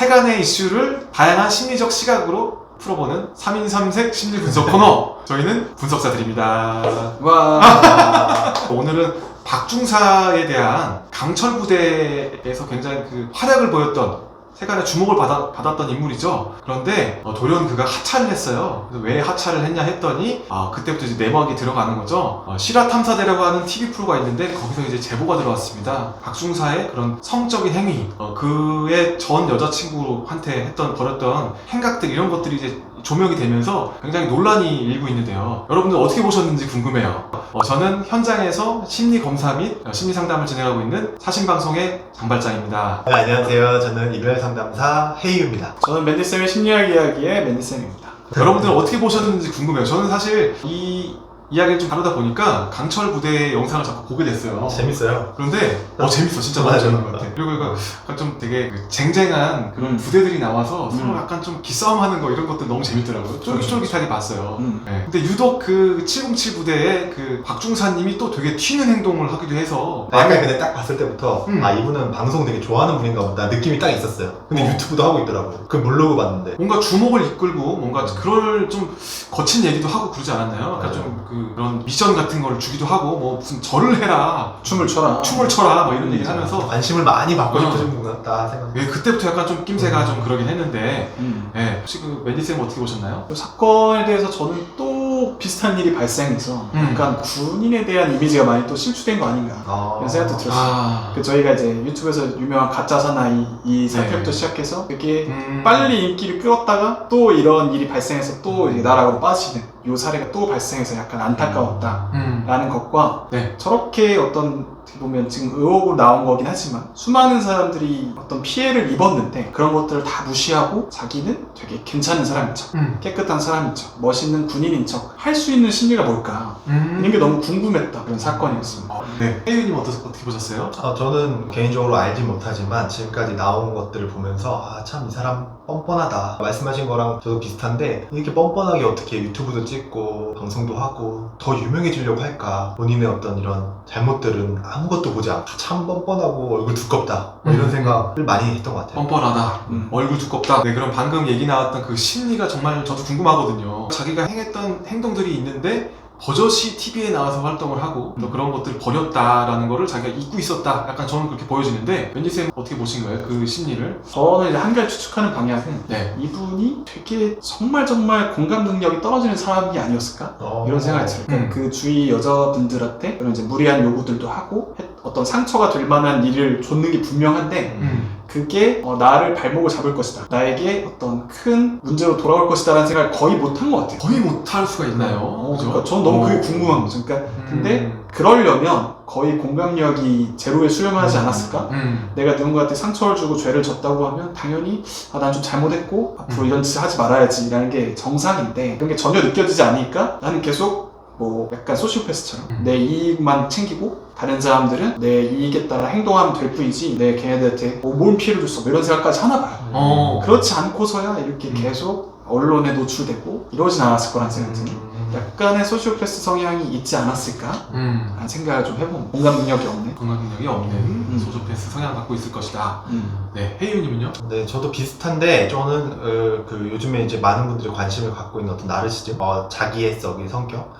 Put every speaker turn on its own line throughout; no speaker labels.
세간의 이슈를 다양한 심리적 시각으로 풀어보는 3인 3색 심리 분석 코너. 저희는 분석자들입니다.
와.
오늘은 박중사에 대한 강철 부대에서 굉장히 그 활약을 보였던 세간의 주목을 받았던 인물이죠. 그런데 돌연 그가 하차를 했어요. 그래서 왜 하차를 했냐 했더니 그때부터 이제 내막이 들어가는 거죠. 실화탐사대라고 하는 TV 프로가 있는데 거기서 이제 제보가 들어왔습니다. 박중사의 그런 성적인 행위, 그의 전 여자친구한테 벌였던 행각들 이런 것들이 이제 조명이 되면서 굉장히 논란이 일고 있는데요. 여러분들 어떻게 보셨는지 궁금해요. 저는 현장에서 심리 검사 및 심리 상담을 진행하고 있는 사신방송의 장발장입니다.
네, 안녕하세요. 저는 이별 상담사 헤이유입니다.
저는 맨디쌤의 심리학 이야기의 맨디쌤입니다.
여러분들 어떻게 보셨는지 궁금해요. 저는 사실 이 이야기를 좀 다루다 보니까 강철 부대의 영상을 자꾸 보게 됐어요.
재밌어요.
그런데 재밌어. 진짜 너무 재밌는 것 같아. 그리고 이거 약간 좀 되게 그 쟁쟁한 그런 부대들이 나와서 서로 약간 좀 기싸움하는 거 이런 것들 너무 재밌더라고요. 쫄깃쫄깃하게 봤어요. 네. 근데 유독 그 707 부대의 그 박중사님이 또 되게 튀는 행동을 하기도 해서
약간 근데 딱 봤을 때부터 이분은 방송 되게 좋아하는 분인가 보다 느낌이 딱 있었어요. 근데 유튜브도 하고 있더라고요. 그 블로그 봤는데
뭔가 주목을 이끌고 뭔가 그럴 좀 거친 얘기도 하고 그러지 않았나요? 약간 좀 그런 미션 같은 걸 주기도 하고 뭐 무슨 절을 해라,
춤을 춰라
뭐 이런 얘기를 하면서
관심을 많이 받고 싶으신 분 같다 생각.
그때부터 약간 좀 낌새가 좀 그러긴 했는데 혹시 그 맨디쌤 어떻게 보셨나요?
사건에 대해서 저는 또 비슷한 일이 발생해서 약간 군인에 대한 이미지가 많이 또 실추된 거 아닌가 이런 생각도 들었어요. 저희가 이제 유튜브에서 유명한 가짜 사나이 이 사건부터 시작해서 되게 빨리 인기를 끌었다가 또 이런 일이 발생해서 또 이제 나락으로 빠지는 이 사례가 또 발생해서 약간 안타까웠다라는 것과 저렇게 어떤 어떻게 보면 지금 의혹으로 나온 거긴 하지만 수많은 사람들이 어떤 피해를 입었는데 그런 것들을 다 무시하고 자기는 되게 괜찮은 사람인 척, 깨끗한 사람인 척, 멋있는 군인인 척 할 수 있는 심리가 뭘까 이런 게 너무 궁금했다 그런 사건이었습니다.
혜윤님 어떻게 보셨어요?
저는 개인적으로 알지 못하지만 지금까지 나온 것들을 보면서 참 이 사람 뻔뻔하다 말씀하신 거랑 저도 비슷한데 이렇게 뻔뻔하게 어떻게 유튜브도 찍고 방송도 하고 더 유명해지려고 할까. 본인의 어떤 이런 잘못들은 아무것도 보지 않고 참 뻔뻔하고 얼굴 두껍다 이런 생각을 많이 했던 것 같아요.
뻔뻔하다, 얼굴 두껍다. 그럼 방금 얘기 나왔던 그 심리가 정말 저도 궁금하거든요. 자기가 행했던 행동들이 있는데 버젓이 TV에 나와서 활동을 하고 또 그런 것들을 버렸다라는 거를 자기가 잊고 있었다. 약간 저는 그렇게 보여지는데 맨디쌤 어떻게 보신 거예요? 그 심리를?
저는 이제 한 가지 추측하는 방향은 이분이 되게 정말 공감 능력이 떨어지는 사람이 아니었을까? 이런 생각이 들어요. 그러니까 그 주위 여자분들한테 그런 이제 무리한 요구들도 하고 어떤 상처가 될 만한 일을 줬는 게 분명한데 그게 나를 발목을 잡을 것이다. 나에게 어떤 큰 문제로 돌아올 것이다 라는 생각을 거의 못한 것 같아요.
거의 못할 수가 있나요?
그러니까 전 너무 그게 궁금한 거죠. 그러니까 근데 그러려면 거의 공감력이 제로에 수렴하지 않았을까? 내가 누군가한테 상처를 주고 죄를 졌다고 하면 당연히 난 좀 잘못했고 앞으로 이런 짓을 하지 말아야지 라는 게 정상인데 그런 게 전혀 느껴지지 않으니까 나는 계속 뭐 약간 소시오패스처럼 내 이익만 챙기고 다른 사람들은 내 이익에 따라 행동하면 될 뿐이지 내 걔네들한테 뭔 피해를 줬어 이런 생각까지 하나 봐요. 그렇지 않고서야 이렇게 계속 언론에 노출되고 이러진 않았을 거란 생각이 드네요. 약간의 소시오패스 성향이 있지 않았을까? 라는 생각을 좀 해봅니다. 공감 능력이 없네.
공감 능력이 없는 소시오패스 성향을 갖고 있을 것이다. 네, 혜윤님은요?
네, 저도 비슷한데 저는 그 요즘에 이제 많은 분들이 관심을 갖고 있는 어떤 나르시즘, 자기애적인 성격,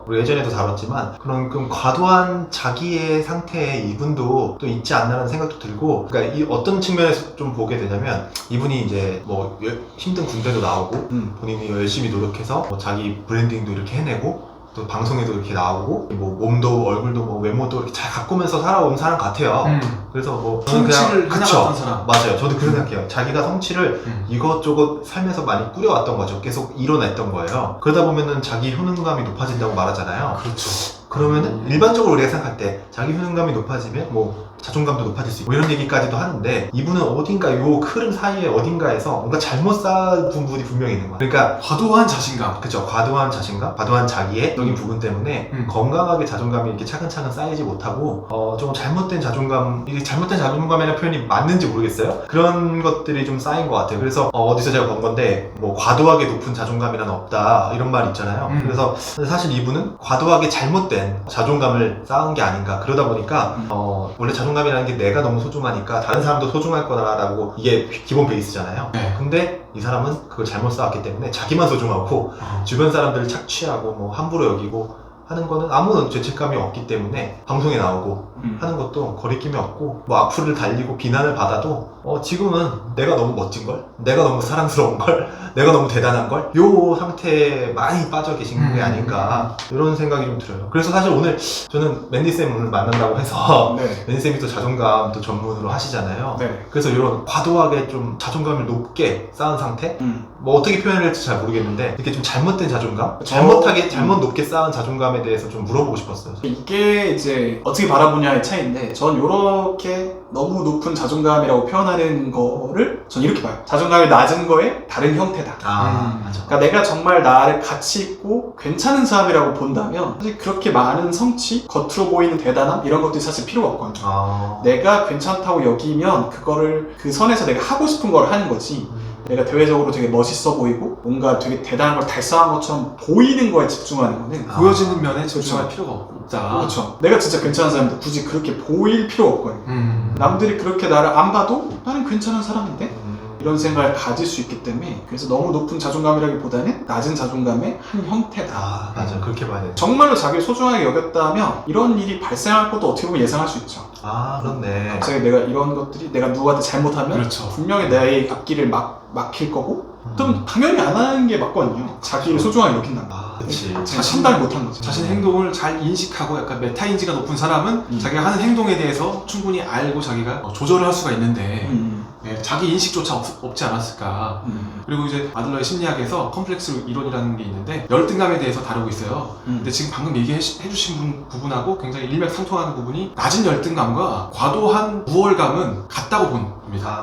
우리 예전에도 다뤘지만 그런 좀 과도한 자기의 상태에 이분도 또 있지 않나라는 생각도 들고, 그러니까 이 어떤 측면에서 좀 보게 되냐면 이분이 이제 뭐 힘든 군대도 나오고 본인이 열심히 노력해서 뭐 자기 브랜딩도 이렇게 해내고 또 방송에도 이렇게 나오고 뭐 몸도 얼굴도 뭐 외모도 이렇게 잘 가꾸면서 살아온 사람 같아요. 그래서 뭐
성취를 해나갔던 사람.
맞아요. 저도 그런 생각해요. 자기가 성취를 이것저것 삶에서 많이 꾸려왔던 거죠. 계속 이뤄냈던 거예요. 그러다 보면은 자기 효능감이 높아진다고 말하잖아요.
그렇죠.
그러면은 일반적으로 우리가 생각할 때 자기 효능감이 높아지면 뭐 자존감도 높아질 수 있고 이런 얘기까지도 하는데 이분은 어딘가 요 흐름 사이에 어딘가에서 뭔가 잘못 쌓은 부분이 분명히 있는 거야. 그러니까
과도한 자신감.
그쵸. 과도한 자신감, 과도한 자기애적인 부분 때문에 건강하게 자존감이 이렇게 차근차근 쌓이지 못하고 좀 잘못된 자존감, 이게 잘못된 자존감이라는 표현이 맞는지 모르겠어요. 그런 것들이 좀 쌓인 것 같아요. 그래서 어디서 제가 본 건데 뭐 과도하게 높은 자존감이란 없다 이런 말 있잖아요. 그래서 사실 이분은 과도하게 잘못된 자존감을 쌓은 게 아닌가. 그러다 보니까 원래 자존감이 자존감이라는 게 내가 너무 소중하니까 다른 사람도 소중할 거다라고 이게 기본 베이스잖아요.
네.
근데 이 사람은 그걸 잘못 쌓았기 때문에 자기만 소중하고 주변 사람들을 착취하고 뭐 함부로 여기고 하는 거는 아무런 죄책감이 없기 때문에 방송에 나오고 하는 것도 거리낌이 없고 뭐 악플을 달리고 비난을 받아도 지금은 내가 너무 멋진 걸, 내가 너무 사랑스러운 걸, 내가 너무 대단한 걸, 요 상태에 많이 빠져 계신 게 아닌가 이런 생각이 좀 들어요. 그래서 사실 오늘 저는 맨디쌤을 만난다고 해서
네.
맨디쌤이 또 자존감 또 전문으로 하시잖아요.
네.
그래서 이런 과도하게 좀 자존감을 높게 쌓은 상태? 뭐 어떻게 표현을 할지 잘 모르겠는데 이렇게 좀 잘못된 자존감? 잘못 높게 쌓은 자존감에 대해서 좀 물어보고 싶었어요.
이게 이제 어떻게 바라보냐의 차이인데 전 이렇게 너무 높은 자존감이라고 표현하는 거를 전 이렇게 봐요. 자존감이 낮은 거의 다른 형태다.
맞아.
그러니까 내가 정말 나를 가치 있고 괜찮은 사람이라고 본다면 사실 그렇게 많은 성취, 겉으로 보이는 대단함 이런 것들이 사실 필요가 없거든요. 내가 괜찮다고 여기면 그거를 그 선에서 내가 하고 싶은 걸 하는 거지. 내가 대외적으로 되게 멋있어 보이고 뭔가 되게 대단한 걸 달성한 것처럼 보이는 거에 집중하는 거는
보여지는 면에 집중할 필요가 없다.
그렇죠. 내가 진짜 괜찮은 사람인데 굳이 그렇게 보일 필요가 없거든요. 남들이 그렇게 나를 안 봐도 나는 괜찮은 사람인데 이런 생각을 가질 수 있기 때문에 그래서 너무 높은 자존감이라기보다는 낮은 자존감의 한 형태다.
맞아. 그렇게 봐야 돼.
정말로 자기를 소중하게 여겼다면 이런 일이 발생할 것도 어떻게 보면 예상할 수 있죠.
그렇네.
갑자기 내가 이런 것들이 내가 누구한테 잘못하면
그렇죠.
분명히 내 앞길을 막힐 거고 그럼 당연히 안 하는 게 맞거든요. 자기를 소중하게 여긴다면.
그치.
판단을 못한 거죠.
자신의 행동을 잘 인식하고 약간 메타인지가 높은 사람은 자기가 하는 행동에 대해서 충분히 알고 자기가 조절을 할 수가 있는데 자기 인식조차 없지 않았을까. 그리고 이제 아들러의 심리학에서 컴플렉스 이론이라는 게 있는데 열등감에 대해서 다루고 있어요. 근데 지금 방금 얘기해주신 부분하고 굉장히 일맥상통하는 부분이 낮은 열등감과 과도한 우월감은 같다고 봅니다.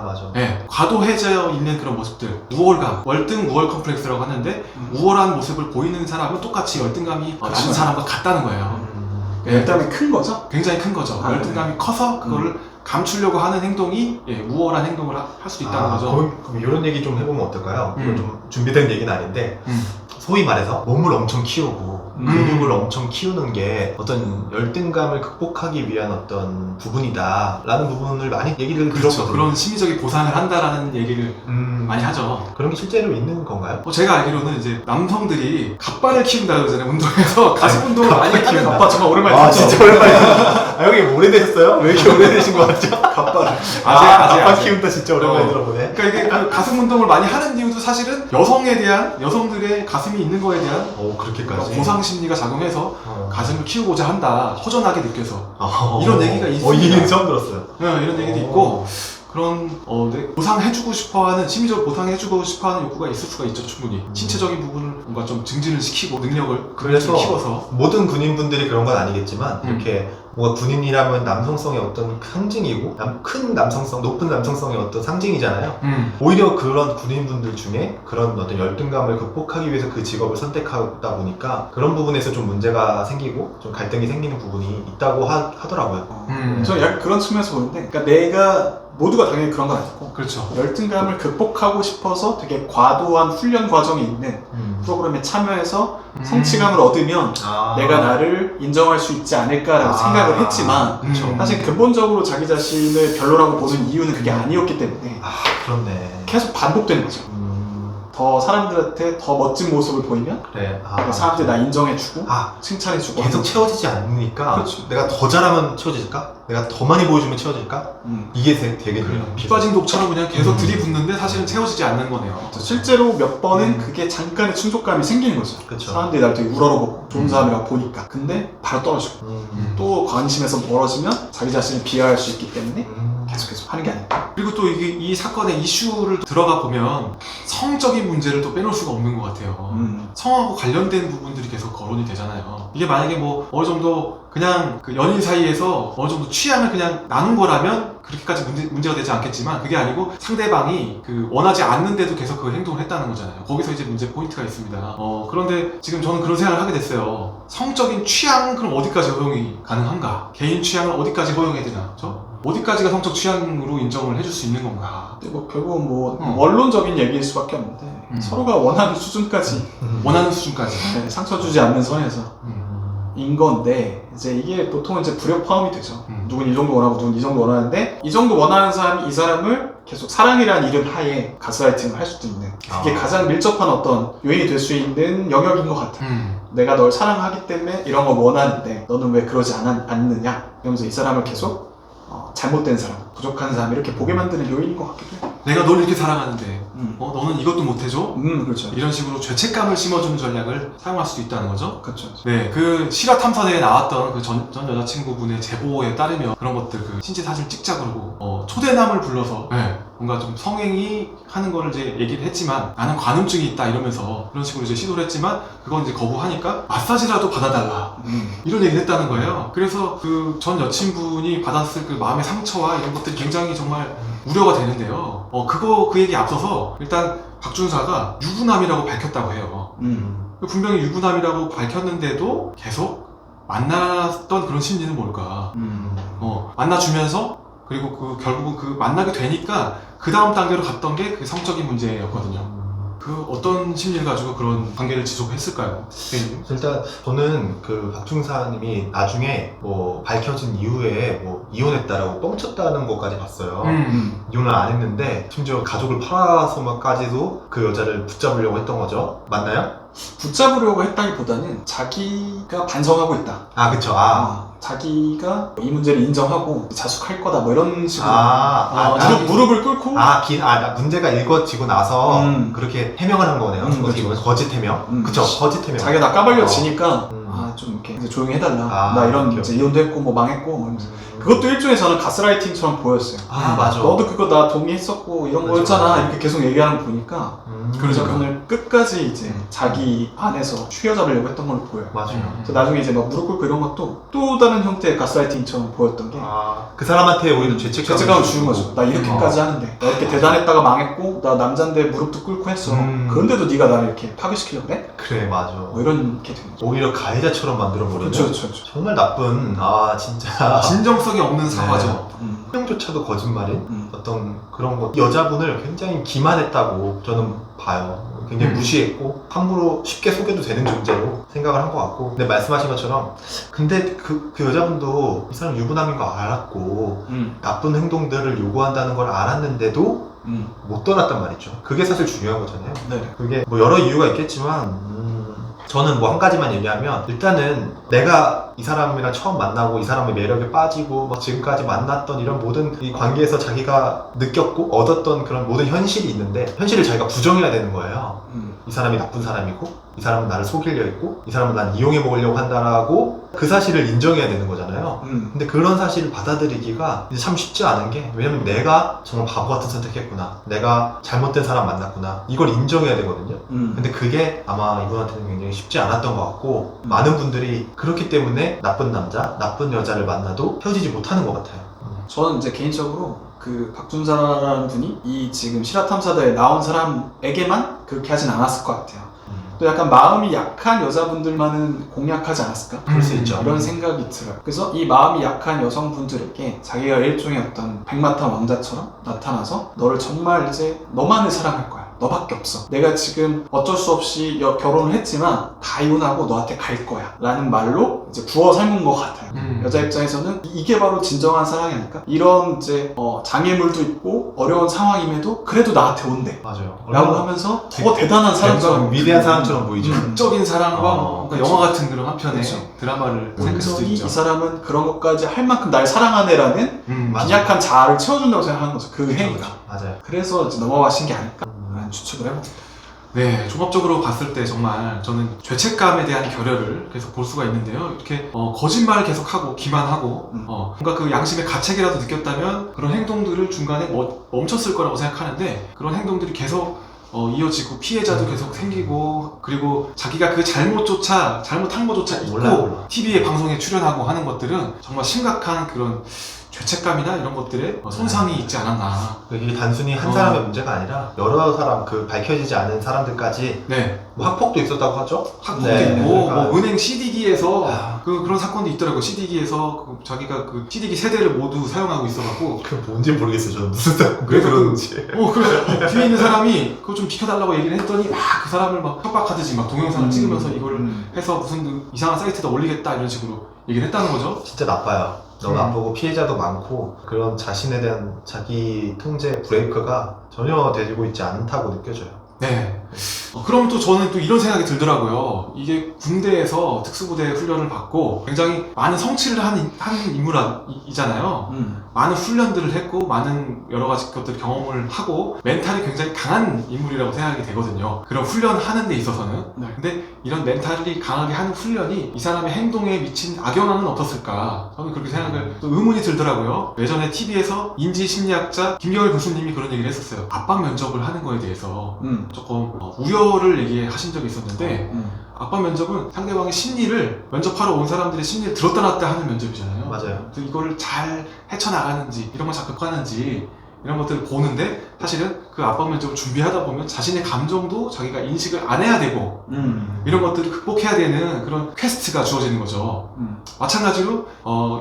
맞아.
네, 과도해져 있는 그런 모습들, 우월감, 월등 우월 컴플렉스라고 하는데 우월한 모습을 보이는 사람은 똑같이 열등감이 낮은 사람과 같다는 거예요.
열등감이 큰 거죠?
굉장히 큰 거죠. 열등감이 커서 그거를 감추려고 하는 행동이 우월한 행동을 할 수 있다는 거죠.
그럼 이런 얘기 좀 해보면 어떨까요? 이건 좀 준비된 얘기는 아닌데 소위 말해서 몸을 엄청 키우고 근육을 엄청 키우는 게 어떤 열등감을 극복하기 위한 어떤 부분이다 라는 부분을 많이 얘기를 들었거든요.
그런 심리적인 보상을 한다라는 얘기를 많이 하죠.
그런 게 실제로 있는 건가요?
제가 알기로는 이제 남성들이 갑발을 키운다 그러잖아요. 운동에서 가슴 운동을 많이 하는
갑바 정말 오랜만에 듣죠?
진짜 오랜만에 형님 오래되셨어요? 왜 이렇게 오래되신 것 같죠?
갑바를
갑바 키운다 진짜 오랜만에 들어보네.
그러니까 이게 가슴 운동을 많이 하는 이유도 사실은 여성들의 가슴이 있는 거에 대한
그렇게까지
보상 심리가 작용해서 가슴을 키우고자 한다, 허전하게 느껴서 이런 얘기가 있습니다.
이 얘기는 처음 들었어요.
이런 얘기도 있고 그런 보상해주고 싶어하는 심리적으로 보상해주고 싶어하는 욕구가 있을 수가 있죠. 충분히 신체적인 부분을 뭔가 좀 증진을 시키고 능력을
그래서
키워서
모든 군인분들이 그런 건 아니겠지만 이렇게 뭔가 군인이라면 남성성의 어떤 상징이고 큰 남성성, 높은 남성성의 어떤 상징이잖아요. 오히려 그런 군인분들 중에 그런 어떤 열등감을 극복하기 위해서 그 직업을 선택하다 보니까 그런 부분에서 좀 문제가 생기고 좀 갈등이 생기는 부분이 있다고 하더라고요.
저는 약간 그런 측면에서 보는데 그러니까 내가 모두가 당연히 그런 건 아니고
그렇죠.
열등감을 극복하고 싶어서 되게 과도한 훈련 과정이 있는 프로그램에 참여해서 성취감을 얻으면 내가 나를 인정할 수 있지 않을까라고 생각을 했지만 사실 근본적으로 자기 자신을 별로라고 보는 이유는 그게 아니었기 때문에
그렇네.
계속 반복되는 거죠. 더 사람들한테 더 멋진 모습을 보이면
그래.
사람들이 나 인정해주고 칭찬해주고
계속 채워지지 않으니까
그렇죠.
내가 더 잘하면 채워질까? 내가 더 많이 보여주면 채워질까? 이게 되게
피 빠진 독처럼 그냥 계속 들이붓는데 사실은 채워지지 않는 거네요.
실제로 몇 번은 그게 잠깐의 충족감이 생기는 거죠.
그쵸.
사람들이 날 되게 우러러보고 좋은 사람이라고 보니까. 근데 바로 떨어지고 또 관심에서 멀어지면 자기 자신을 비하할 수 있기 때문에 계속 하는 게 아닐까.
그리고 또 이게 이 사건의 이슈를 들어가 보면 성적인 문제를 또 빼놓을 수가 없는 것 같아요. 성하고 관련된 부분들이 계속 거론이 되잖아요. 이게 만약에 뭐 어느 정도 그냥 그 연인 사이에서 어느 정도 취향을 그냥 나눈 거라면 그렇게까지 문제가 되지 않겠지만 그게 아니고 상대방이 그 원하지 않는데도 계속 그 행동을 했다는 거잖아요. 거기서 이제 문제 포인트가 있습니다. 그런데 지금 저는 그런 생각을 하게 됐어요. 성적인 취향은 그럼 어디까지 허용이 가능한가? 개인 취향을 어디까지 허용해야 되나? 그렇죠? 어디까지가 성적 취향으로 인정을 해줄 수 있는 건가?
근데 뭐 결국은 뭐 원론적인 얘기일 수밖에 없는데 서로가 원하는 수준까지
원하는 수준까지
상처 주지 않는 선에서 인 건데 이제 이게 보통 이제 불협화음이 되죠. 누군 이 정도 원하고 누군 이 정도 원하는데 이 정도 원하는 사람이 이 사람을 계속 사랑이라는 이름 하에 가스라이팅을 할 수도 있는 그게 가장 밀접한 어떤 요인이 될 수 있는 영역인 것 같아요. 내가 널 사랑하기 때문에 이런 거 원하는데 너는 왜 그러지 않느냐 이러면서 이 사람을 계속 잘못된 사람, 부족한 사람 이렇게 보게 만드는 요인인 것 같기도 해요.
내가 널 이렇게 사랑하는데 너는 이것도 못해줘?
그렇죠.
이런 식으로 죄책감을 심어주는 전략을 사용할 수도 있다는 거죠.
그렇죠.
네, 그 실화 탐사대에 나왔던 그 전 여자친구분의 제보에 따르면 그런 것들 그 신체 사진 찍자 그러고 초대남을 불러서 뭔가 좀 성행위 하는 거를 이제 얘기를 했지만 나는 관음증이 있다 이러면서 그런 식으로 이제 시도를 했지만 그건 이제 거부하니까 마사지라도 받아달라 이런 얘기를 했다는 거예요. 그래서 그 전 여친분이 받았을 그 마음의 상처와 이런 것들이 굉장히 정말 우려가 되는데요. 그 얘기에 앞서서 일단 박준사가 유부남이라고 밝혔다고 해요. 분명히 유부남이라고 밝혔는데도 계속 만났던 그런 심리는 뭘까? 만나주면서 그리고 결국은 그 만나게 되니까 그 다음 단계로 갔던 게 그 성적인 문제였거든요. 그 어떤 심리를 가지고 그런 관계를 지속했을까요?
일단 저는 그 박중사님이 나중에 뭐 밝혀진 이후에 뭐 이혼했다라고 뻥쳤다는 것까지 봤어요. 이혼을 안 했는데 심지어 가족을 팔아서만까지도 그 여자를 붙잡으려고 했던 거죠. 맞나요?
붙잡으려고 했다기보다는 자기가 반성하고 있다.
그쵸.
자기가 이 문제를 인정하고 자숙할 거다 뭐 이런 식으로 무릎을 꿇고
문제가 일궈지고 나서 그렇게 해명을 한 거네요.
그렇죠.
거짓 해명. 그쵸. 거짓 해명.
자기가 나 까발려지니까 좀 이렇게 이제 조용히 해달라. 나 이런 이제 이혼도 했고 뭐 망했고 그것도 일종의 저는 가스라이팅처럼 보였어요.
맞아.
너도 그거 나 동의했었고 이런 거였잖아. 이렇게 계속 얘기하는 거 보니까 그래서 그걸 끝까지 이제 자기 안에서 휘어잡으려고 했던 걸로 보여요.
맞아요.
그래서 나중에 이제 막 무릎 꿇고 이런 것도 또 다른 형태의 가스라이팅처럼 보였던 게
그 사람한테 오히려 죄책감을
주는 거죠. 나 이렇게까지 하는데 나 이렇게 대단했다가 망했고 나 남잔데 무릎도 꿇고 했어. 그런데도 네가 나를 이렇게 파괴시키려고 그래?
그래 맞아.
뭐 이런 게 되는 거죠.
오히려 가해자처럼 만들어버리는
그렇죠.
정말 나쁜 진짜
진정성이 없는 사과죠.
표정조차도 거짓말인 어떤 그런 것 여자분을 굉장히 기만했다고 저는 봐요. 굉장히 무시했고 함부로 쉽게 속여도 되는 존재로 생각을 한 것 같고 근데 말씀하신 것처럼 근데 그 여자분도 이 사람 유부남인 거 알았고 나쁜 행동들을 요구한다는 걸 알았는데도 못 떠났단 말이죠. 그게 사실 중요한 거잖아요.
네.
그게 뭐 여러 이유가 있겠지만 저는 뭐 한 가지만 얘기하면 일단은 내가 이 사람이랑 처음 만나고 이 사람의 매력에 빠지고 막 지금까지 만났던 이런 모든 이 관계에서 자기가 느꼈고 얻었던 그런 모든 현실이 있는데 현실을 자기가 부정해야 되는 거예요. 이 사람이 나쁜 사람이고 이 사람은 나를 속이려 했고 이 사람은 난 이용해 먹으려고 한다라고 그 사실을 인정해야 되는 거잖아요. 근데 그런 사실을 받아들이기가 이제 참 쉽지 않은 게 왜냐면 내가 정말 바보 같은 선택했구나 내가 잘못된 사람 만났구나 이걸 인정해야 되거든요. 근데 그게 아마 이분한테는 굉장히 쉽지 않았던 것 같고 많은 분들이 그렇기 때문에 나쁜 남자, 나쁜 여자를 만나도 헤어지지 못하는 것 같아요.
저는 이제 개인적으로 그 박준사라는 분이 이 지금 실화탐사대에 나온 사람에게만 그렇게 하진 않았을 것 같아요. 또 약간 마음이 약한 여자분들만은 공략하지 않았을까?
그럴 수 있죠.
이런 생각이 들어요. 그래서 이 마음이 약한 여성분들에게 자기가 일종의 어떤 백마탄 왕자처럼 나타나서 너를 정말 이제 너만을 사랑할 거야. 너밖에 없어. 내가 지금 어쩔 수 없이 결혼을 했지만 다 이혼하고 너한테 갈 거야. 라는 말로 이제 부어 삶은 것 같아요. 여자 입장에서는 이게 바로 진정한 사랑이 아닐까? 이런 이제 장애물도 있고 어려운 상황임에도 그래도 나한테 온대.
맞아요.
라고 하면서 더 대단한 사람처럼
위대한 사람처럼 보이죠.
극적인 사랑과 뭔가 영화 같은 그런 한 편의
그렇죠.
드라마를 생각할 수도
온전히
있죠.
이 사람은 그런 것까지 할 만큼 날 사랑하네라는 빈약한 자아를 채워준다고 생각하는 거죠. 그 행위가.
맞아요.
그래서 이제 넘어가신 게 아닐까? 라는 추측을 해봅니다.
네, 종합적으로 봤을 때 정말 저는 죄책감에 대한 결여를 계속 볼 수가 있는데요. 이렇게 거짓말을 계속하고 기만하고 뭔가 그 양심의 가책이라도 느꼈다면 그런 행동들을 중간에 멈췄을 거라고 생각하는데 그런 행동들이 계속 이어지고 피해자도 계속 생기고 그리고 자기가 그 잘못한 것조차 잊고 TV에 방송에 출연하고 하는 것들은 정말 심각한 그런 죄책감이나 이런 것들에 손상이 있지 않았나.
이게 단순히 한 사람의 문제가 아니라 여러 사람 그 밝혀지지 않은 사람들까지
네.
뭐 학폭도 있었다고 하죠?
학폭도 있고 뭐 은행 CD기에서 그런 사건도 있더라고요. CD기에서 자기가 그 CD기 세대를 모두 사용하고 있어갖고
그 뭔지 모르겠어요. 저는 무슨 사건
그래서
그러는지.
그래 뒤에 있는 사람이 그거 좀 비켜달라고 얘기를 했더니 막 그 사람을 막 협박하듯이 막 동영상을 찍으면서 이거를 해서 무슨 이상한 사이트에다 올리겠다 이런 식으로 얘기를 했다는 거죠.
진짜 나빠요. 너무 나쁘고 피해자도 많고 그런 자신에 대한 자기 통제 브레이크가 전혀 되고 있지 않다고 느껴져요.
네. 그럼 또 저는 또 이런 생각이 들더라고요. 이게 군대에서 특수부대 훈련을 받고 굉장히 많은 성취를 한 인물이잖아요. 많은 훈련들을 했고 많은 여러 가지 것들 경험을 하고 멘탈이 굉장히 강한 인물이라고 생각이 되거든요. 그런 훈련하는 데 있어서는.
네.
근데 이런 멘탈이 강하게 하는 훈련이 이 사람의 행동에 미친 악영향은 어떻을까? 저는 그렇게 생각을 또 의문이 들더라고요. 예전에 TV에서 인지심리학자 김경일 교수님이 그런 얘기를 했었어요. 압박 면접을 하는 거에 대해서 조금 우려를 얘기하신 적이 있었는데 압박 면접은 상대방의 심리를 면접하러 온 사람들의 심리를 들었다 놨다 하는 면접이잖아요.
맞아요.
그래서 이거를 잘 헤쳐나가는지 이런 걸 잘 극복하는지 이런 것들을 보는데 사실은 그 압박 면접을 준비하다 보면 자신의 감정도 자기가 인식을 안 해야 되고 이런 것들을 극복해야 되는 그런 퀘스트가 주어지는 거죠. 마찬가지로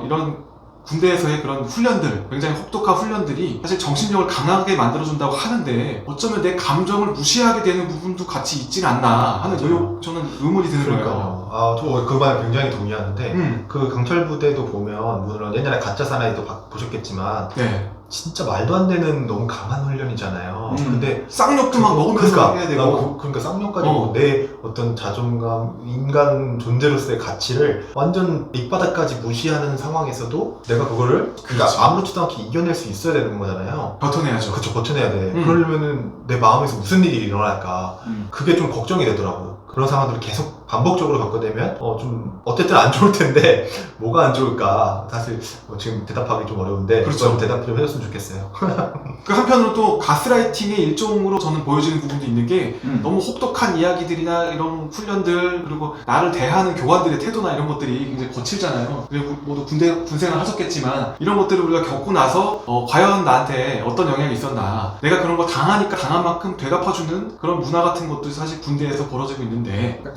이런 군대에서의 그런 훈련들, 굉장히 혹독한 훈련들이 사실 정신력을 강하게 만들어준다고 하는데 어쩌면 내 감정을 무시하게 되는 부분도 같이 있진 않나 하는 저는 의문이 드는 거예요.
저 그 말 굉장히 동의하는데 그 강철부대도 보면 물론 옛날에 가짜 사나이도 보셨겠지만
네.
진짜 말도 안 되는 너무 강한 훈련이잖아요. 근데
쌍욕도 막 먹으면서 해야 되고
그러니까 쌍욕까지 내 어떤 자존감, 인간 존재로서의 가치를 완전 밑바닥까지 무시하는 상황에서도 내가 그거를 그러니까
그렇죠.
아무렇지도 않게 이겨낼 수 있어야 되는 거잖아요.
버텨내야죠.
그쵸, 버텨내야 돼. 그러려면은 내 마음에서 무슨 일이 일어날까. 그게 좀 걱정이 되더라고. 그런 상황들을 계속 반복적으로 겪게 되면 좀 어쨌든 안 좋을 텐데 뭐가 안 좋을까. 사실 지금 대답하기 좀 어려운데
그렇죠.
대답 좀 해줬으면 좋겠어요.
그 한편으로 또 가스라이팅의 일종으로 저는 보여지는 부분도 있는 게 너무 혹독한 이야기들이나 이런 훈련들 그리고 나를 대하는 교관들의 태도나 이런 것들이 굉장히 거칠잖아요. 그리고 모두 군생활 하셨겠지만 이런 것들을 우리가 겪고 나서 과연 나한테 어떤 영향이 있었나 내가 그런 거 당하니까 당한 만큼 되갚아주는 그런 문화 같은 것도 사실 군대에서 벌어지고 있는데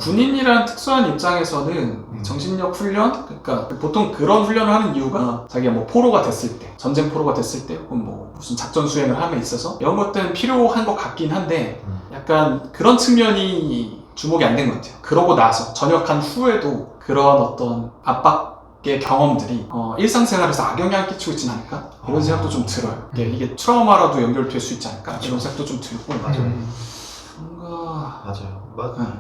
군인이라는 특수한 입장에서는 정신력 훈련? 그러니까 보통 그런 훈련을 하는 이유가 자기가 뭐 포로가 됐을 때 전쟁 포로가 됐을 때 혹은 뭐 무슨 작전 수행을 함에 있어서 이런 것들은 필요한 것 같긴 한데 약간 그런 측면이 주목이 안 된 것 같아요. 그러고 나서 전역한 후에도 그런 어떤 압박의 경험들이 일상생활에서 악영향을 끼치고 있진 않을까? 이런 생각도 좀 들어요. 이게 트라우마라도 연결될 수 있지 않을까? 이런 생각도 좀 들고
맞아요. 맞아요.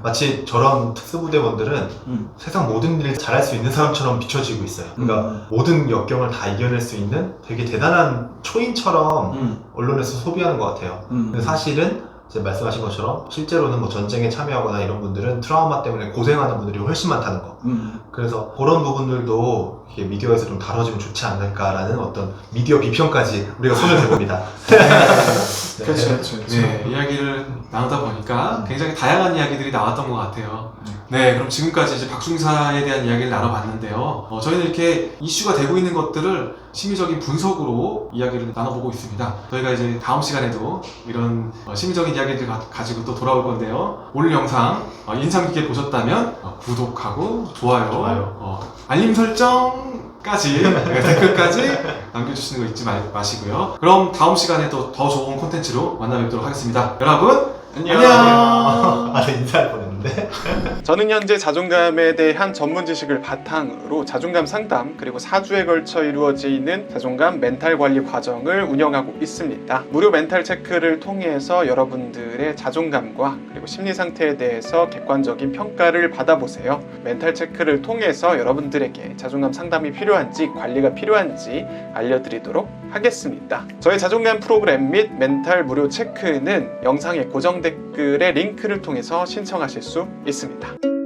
마치 저런 특수부대원들은 세상 모든 일을 잘할 수 있는 사람처럼 비춰지고 있어요. 그러니까 모든 역경을 다 이겨낼 수 있는 되게 대단한 초인처럼 언론에서 소비하는 것 같아요. 근데 사실은 이제 말씀하신 것처럼 실제로는 뭐 전쟁에 참여하거나 이런 분들은 트라우마 때문에 고생하는 분들이 훨씬 많다는 거. 그래서 그런 부분들도 이렇게 미디어에서 좀 다뤄지면 좋지 않을까라는 어떤 미디어 비평까지 우리가 손을 대봅니다.
네. 그렇죠.
네, 이야기를 나누다 보니까 굉장히 다양한 이야기들이 나왔던 것 같아요. 네, 그럼 지금까지 이제 박중사에 대한 이야기를 나눠봤는데요. 저희는 이렇게 이슈가 되고 있는 것들을 심리적인 분석으로 이야기를 나눠보고 있습니다. 저희가 이제 다음 시간에도 이런 심리적인 이야기들 가지고 또 돌아올 건데요. 오늘 영상 인상 깊게 보셨다면 구독하고 좋아요, 알림 설정까지 댓글까지 남겨주시는 거 잊지 마시고요. 그럼 다음 시간에 또 더 좋은 콘텐츠로 만나 뵙도록 하겠습니다. 여러분 안녕.
인사할 뻔했는데.
저는 현재 자존감에 대한 전문 지식을 바탕으로 자존감 상담 그리고 4주에 걸쳐 이루어지는 자존감 멘탈 관리 과정을 운영하고 있습니다. 무료 멘탈 체크를 통해서 여러분들의 자존감과 그리고 심리 상태에 대해서 객관적인 평가를 받아보세요. 멘탈 체크를 통해서 여러분들에게 자존감 상담이 필요한지 관리가 필요한지 알려드리도록 하겠습니다. 저희 자존감 프로그램 및 멘탈 무료 체크는 영상의 고정 댓글의 링크를 통해서 신청하실 수 있습니다.